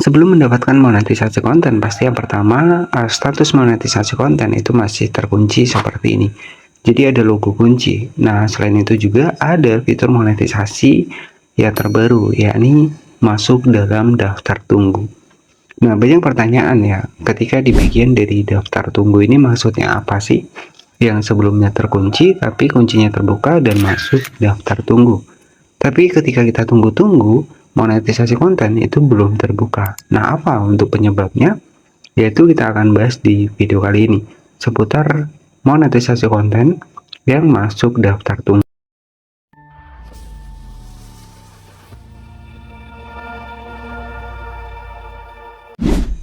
Sebelum mendapatkan monetisasi konten, pasti yang pertama status monetisasi konten itu masih terkunci seperti ini. Jadi ada logo kunci. Nah, selain itu juga ada fitur monetisasi yang terbaru, yakni masuk dalam daftar tunggu. Nah, banyak pertanyaan ya, ketika di bagian dari daftar tunggu ini maksudnya apa sih? Yang sebelumnya terkunci, tapi kuncinya terbuka dan masuk daftar tunggu. Tapi ketika kita tunggu-tunggu, monetisasi konten itu belum terbuka. Nah, apa untuk penyebabnya? Yaitu kita akan bahas di video kali ini seputar monetisasi konten yang masuk daftar tunggu.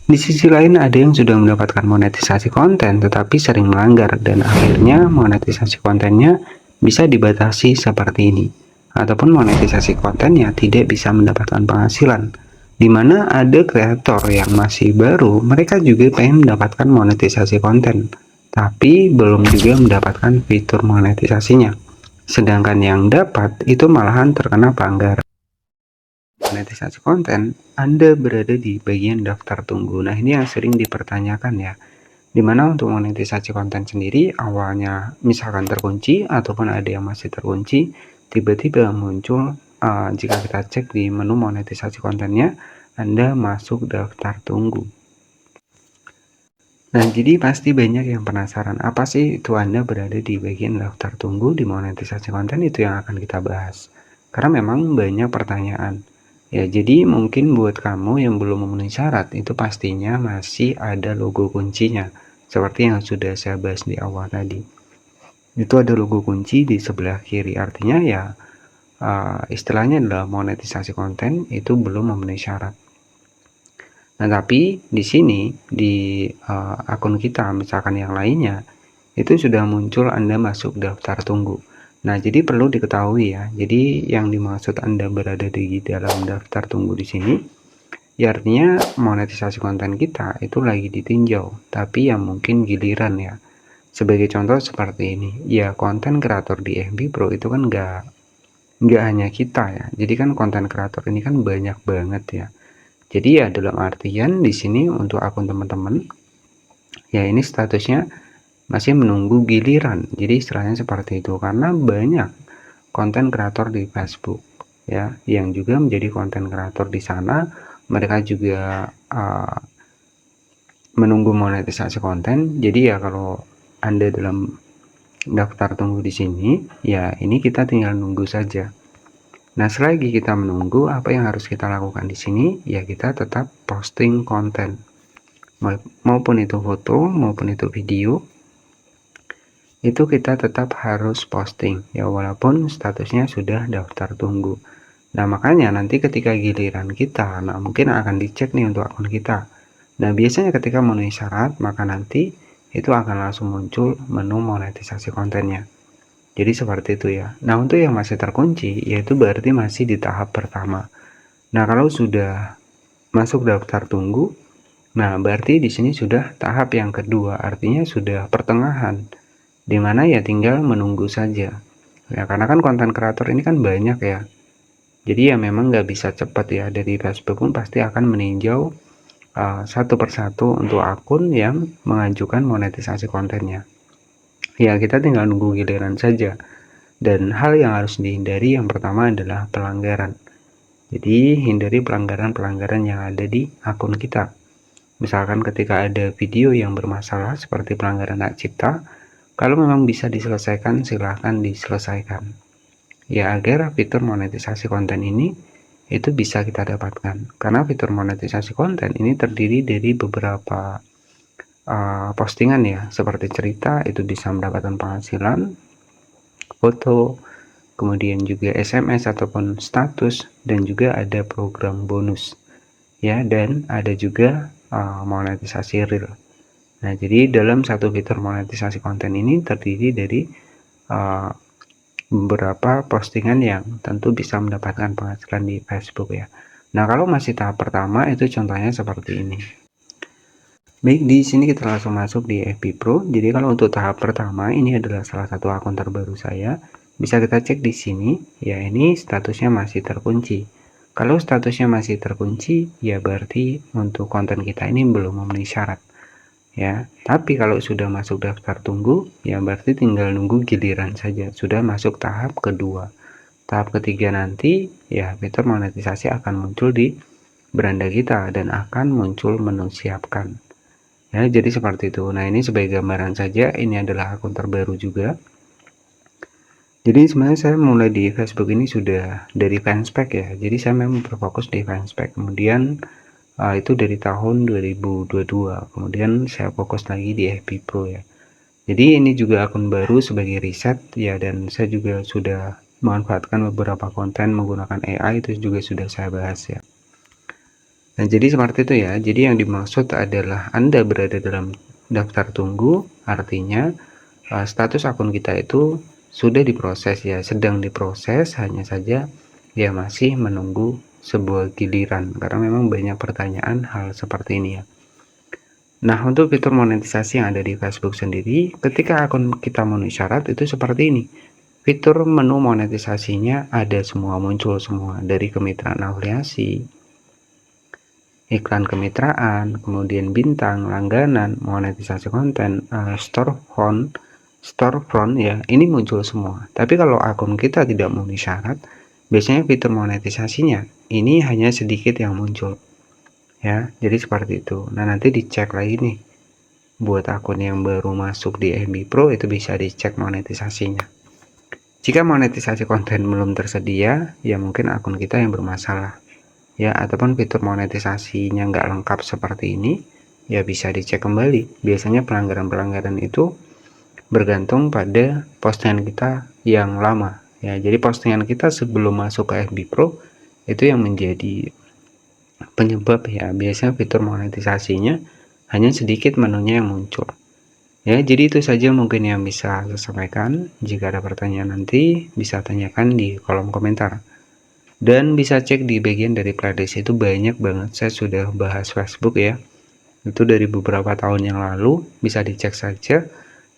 Di sisi lain ada yang sudah mendapatkan monetisasi konten tetapi sering melanggar dan akhirnya monetisasi kontennya bisa dibatasi seperti ini. Ataupun monetisasi kontennya tidak bisa mendapatkan penghasilan. Di mana ada kreator yang masih baru, mereka juga pengen mendapatkan monetisasi konten, tapi belum juga mendapatkan fitur monetisasinya. Sedangkan yang dapat itu malahan terkena pelanggaran monetisasi konten, Anda berada di bagian daftar tunggu. Nah, ini yang sering dipertanyakan ya. Dimana untuk monetisasi konten sendiri awalnya misalkan terkunci ataupun ada yang masih terkunci, tiba-tiba muncul jika kita cek di menu monetisasi kontennya, Anda masuk daftar tunggu. Nah, jadi pasti banyak yang penasaran, apa sih itu Anda berada di bagian daftar tunggu di monetisasi konten, itu yang akan kita bahas. Karena memang banyak pertanyaan. Ya, jadi mungkin buat kamu yang belum memenuhi syarat, itu pastinya masih ada logo kuncinya. Seperti yang sudah saya bahas di awal tadi. Itu ada logo kunci di sebelah kiri, artinya ya istilahnya adalah monetisasi konten itu belum memenuhi syarat. Nah, tapi di sini di akun kita misalkan yang lainnya itu sudah muncul Anda masuk daftar tunggu. Nah, jadi perlu diketahui ya. Jadi yang dimaksud Anda berada di dalam daftar tunggu di sini ya artinya monetisasi konten kita itu lagi ditinjau, tapi yang mungkin giliran ya. Sebagai contoh seperti ini, ya konten kreator di FB Pro itu kan nggak hanya kita ya. Jadi kan konten kreator ini kan banyak banget ya. Jadi ya dalam artian di sini untuk akun teman-teman ya ini statusnya masih menunggu giliran. Jadi istilahnya seperti itu karena banyak konten kreator di Facebook ya yang juga menjadi konten kreator di sana, mereka juga menunggu monetisasi konten. Jadi ya kalau Anda dalam daftar tunggu di sini, ya ini kita tinggal nunggu saja. Nah, selagi kita menunggu, apa yang harus kita lakukan di sini? Ya kita tetap posting konten. Maupun itu foto, maupun itu video, itu kita tetap harus posting ya walaupun statusnya sudah daftar tunggu. Nah, makanya nanti ketika giliran kita, nah mungkin akan dicek nih untuk akun kita. Nah, biasanya ketika memenuhi syarat, maka nanti itu akan langsung muncul menu monetisasi kontennya. Jadi seperti itu ya. Nah, untuk yang masih terkunci, yaitu berarti masih di tahap pertama. Nah, kalau sudah masuk daftar tunggu, nah berarti di sini sudah tahap yang kedua, artinya sudah pertengahan, dimana ya tinggal menunggu saja. Ya, karena kan konten kreator ini kan banyak ya. Jadi ya memang nggak bisa cepat ya, dari Facebook pun pasti akan meninjau satu persatu untuk akun yang mengajukan monetisasi kontennya. Ya, kita tinggal nunggu giliran saja. Dan hal yang harus dihindari yang pertama adalah pelanggaran. Jadi hindari pelanggaran-pelanggaran yang ada di akun kita. Misalkan ketika ada video yang bermasalah seperti pelanggaran hak cipta, kalau memang bisa diselesaikan, silahkan diselesaikan. Ya, agar fitur monetisasi konten ini itu bisa kita dapatkan. Karena fitur monetisasi konten ini terdiri dari beberapa postingan ya, seperti cerita itu bisa mendapatkan penghasilan, foto, kemudian juga SMS ataupun status, dan juga ada program bonus ya, dan ada juga monetisasi real. Nah, jadi dalam satu fitur monetisasi konten ini terdiri dari beberapa postingan yang tentu bisa mendapatkan penghasilan di Facebook ya. Nah, kalau masih tahap pertama itu contohnya seperti ini. Baik, di sini kita langsung masuk di FB Pro. Jadi kalau untuk tahap pertama ini adalah salah satu akun terbaru saya. Bisa kita cek di sini, ya ini statusnya masih terkunci. Kalau statusnya masih terkunci, ya berarti untuk konten kita ini belum memenuhi syarat. Ya, tapi kalau sudah masuk daftar tunggu, ya berarti tinggal nunggu giliran saja. Sudah masuk tahap kedua. Tahap ketiga nanti, ya fitur monetisasi akan muncul di beranda kita dan akan muncul menu siapkan. Ya, jadi seperti itu. Nah, ini sebagai gambaran saja, ini adalah akun terbaru juga. Jadi sebenarnya saya mulai di Facebook ini sudah dari fanspage ya. Jadi saya memang berfokus di fanspage. Kemudian itu dari tahun 2022. Kemudian saya fokus lagi di FB Pro ya. Jadi ini juga akun baru sebagai riset ya, dan saya juga sudah memanfaatkan beberapa konten menggunakan AI, itu juga sudah saya bahas ya. Nah, jadi seperti itu ya. Jadi yang dimaksud adalah Anda berada dalam daftar tunggu, artinya status akun kita itu sudah diproses ya, sedang diproses, hanya saja ya masih menunggu sebuah giliran karena memang banyak pertanyaan hal seperti ini ya. Nah, untuk fitur monetisasi yang ada di Facebook sendiri, ketika akun kita memenuhi syarat itu seperti ini. Fitur menu monetisasinya ada semua, muncul semua, dari kemitraan afiliasi, iklan kemitraan, kemudian bintang, langganan, monetisasi konten, storefront ya, ini muncul semua. Tapi kalau akun kita tidak memenuhi syarat, biasanya fitur monetisasinya ini hanya sedikit yang muncul ya. Jadi seperti itu. Nah, nanti dicek lagi nih buat akun yang baru masuk di FB Pro, itu bisa dicek monetisasinya. Jika monetisasi konten belum tersedia, ya mungkin akun kita yang bermasalah ya, ataupun fitur monetisasinya nggak lengkap seperti ini, ya bisa dicek kembali. Biasanya pelanggaran-pelanggaran itu bergantung pada postingan kita yang lama ya. Jadi postingan kita sebelum masuk ke FB Pro itu yang menjadi penyebab ya, biasanya fitur monetisasinya hanya sedikit menunya yang muncul ya. Jadi itu saja mungkin yang bisa saya sampaikan. Jika ada pertanyaan nanti bisa tanyakan di kolom komentar, dan bisa cek di bagian dari playlist, itu banyak banget saya sudah bahas Facebook ya, itu dari beberapa tahun yang lalu, bisa dicek saja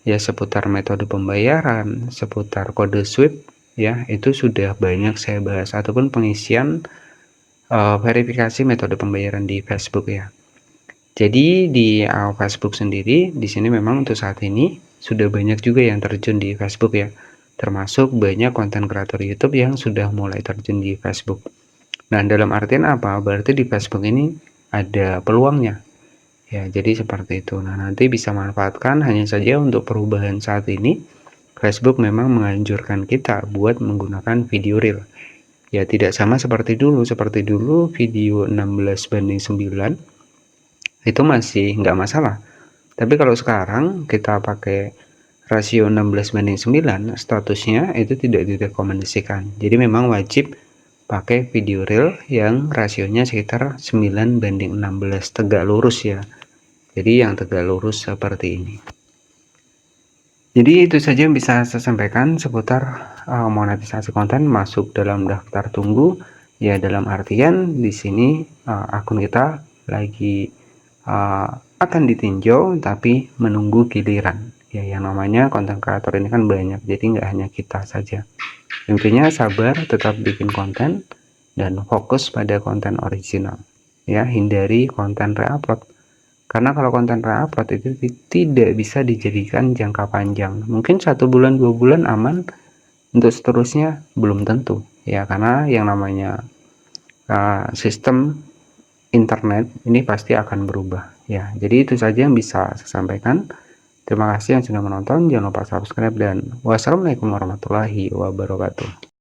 ya, seputar metode pembayaran, seputar kode SWIFT ya, itu sudah banyak saya bahas, ataupun pengisian verifikasi metode pembayaran di Facebook ya. Jadi di Facebook sendiri di sini memang untuk saat ini sudah banyak juga yang terjun di Facebook ya, termasuk banyak konten kreator YouTube yang sudah mulai terjun di Facebook. Nah, dalam artian apa? Berarti di Facebook ini ada peluangnya ya, jadi seperti itu. Nah, nanti bisa manfaatkan, hanya saja untuk perubahan saat ini Facebook memang menganjurkan kita buat menggunakan video reel ya, tidak sama seperti dulu. Seperti dulu video 16:9 itu masih nggak masalah, tapi kalau sekarang kita pakai rasio 16:9, statusnya itu tidak direkomendasikan. Jadi memang wajib pakai video reel yang rasionya sekitar 9:16, tegak lurus ya. Jadi yang tegak lurus seperti ini. Jadi itu saja yang bisa saya sampaikan seputar monetisasi konten masuk dalam daftar tunggu ya. Dalam artian di sini akun kita lagi akan ditinjau tapi menunggu giliran ya. Yang namanya konten kreator ini kan banyak, jadi nggak hanya kita saja. Intinya sabar, tetap bikin konten dan fokus pada konten original ya, hindari konten reupload. Karena kalau konten reupload itu tidak bisa dijadikan jangka panjang. Mungkin 1 bulan 2 bulan aman, untuk seterusnya belum tentu ya, karena yang namanya sistem internet ini pasti akan berubah ya. Jadi itu saja yang bisa saya sampaikan. Terima kasih yang sudah menonton, jangan lupa subscribe, dan wassalamualaikum warahmatullahi wabarakatuh.